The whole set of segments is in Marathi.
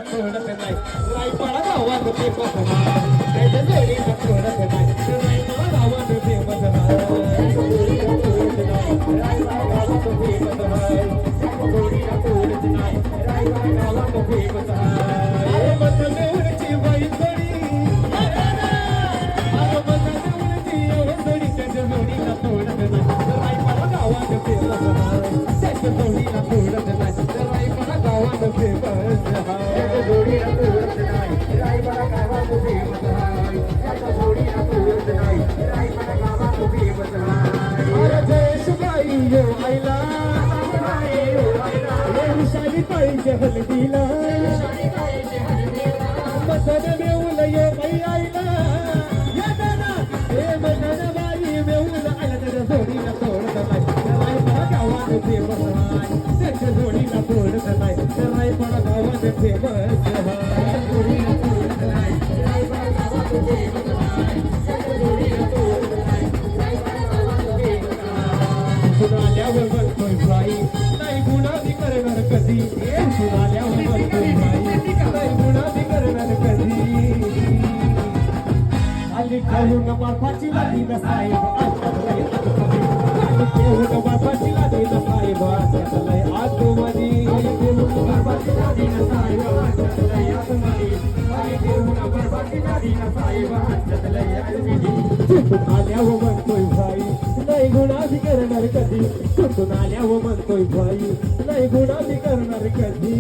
सोडत नाही रायपाडा गावात फेमस त्याच्या जोडीला सोडत नाही रायपाडा गावात फेमस रायपाडा गावात फेमस जोडीला सोडत नाही रायपाडा गावात फेमस अरे मत देवची बाई जोडी अरे मत देवची जोडी त्याच्या जोडीला सोडत नाही रायपाडा गावात फेमस त्याच्या जोडीला सोडत नाही रायपाडा गावात फेमस जोडीला तोडत नाही रायबाला गावात फेमस आहे त्याच्या जोडीला तोडत नाही रायबाला गावात फेमस आहे अरे जयेशबाई यो आईला विशाली पाहिजे हलदीला मदन मेऊल यो बाई आईला या दादा हे मदन बाई मेऊल आईला त्याच्या जोडीला तोडत नाही रायबाला गावात फेमस आहे त्याच्या जोडीला तोडत नाही रायबाला गावात फेमस सुनाल्यावर बनतोय बाई नाही गुन्हा करणार कधी सुनाल्यावर बनतोय बाई नाही गुन्हा करणार कधी आली खाऊन बर्फाची लादी ना साहेब आली खाऊन बर्फाची लादी ना साहेब आजलय आतमधी बर्फाची लादी ना साहेब आजलय आतमधी बर्फाची लादी ना साहेब आजलय आतमधी आल्यावर म्हणतोय भाई नाही गुन्हा करणार कधी कुठून आल्यावर म्हणतोय भाई नाही गुन्हा करणार कधी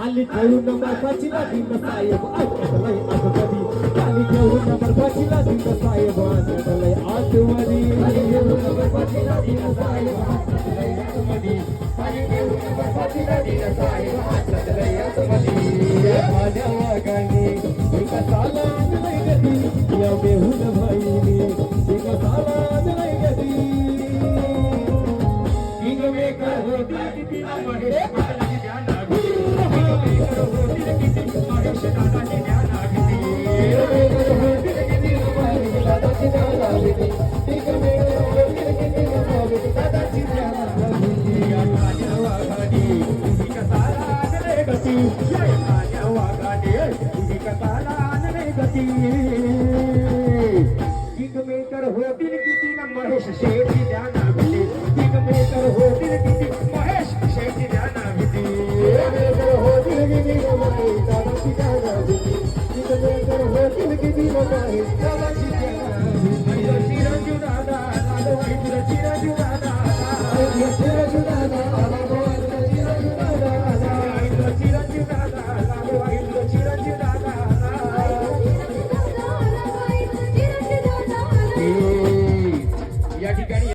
आली ठेवून बर्फाची लादी ना साहेब आजलय आतमधी आली ठेवून बर्फाची लादी ना साहेब आजलय आतमधी आली ठेवून बर्फाची लादी ना साहेब आजलय आतमधी आली ठेवून बर्फाची लादी ना साहेब आजलय आतमधी माझ्या वागाने एका सालात नाही कधी या बेहून भाईनी एका सालात नाही कधी इंग मेकर होती किती महेश दादाची ध्यान लागली मेकर होती किती महेश दादाची ध्यान लागली मेकर होती किती महेश दादाची ध्यान लागली इंग मेकर होती किती महेश दादाची ध्यान लागली या माझ्या वागाने एका सालात नाही कधी या वागाने एका सालात नाही कधी मेकर होतील किती ना महेश शेठी ध्याना भीती मेकर होतील किती महेश शेठी ध्याना भीती मेकर होतील किती महेश दादाची ध्याना भीती मेकर होतील किती महेश दादाची ध्याना भीती चिरंजीव दादा चिरंजीव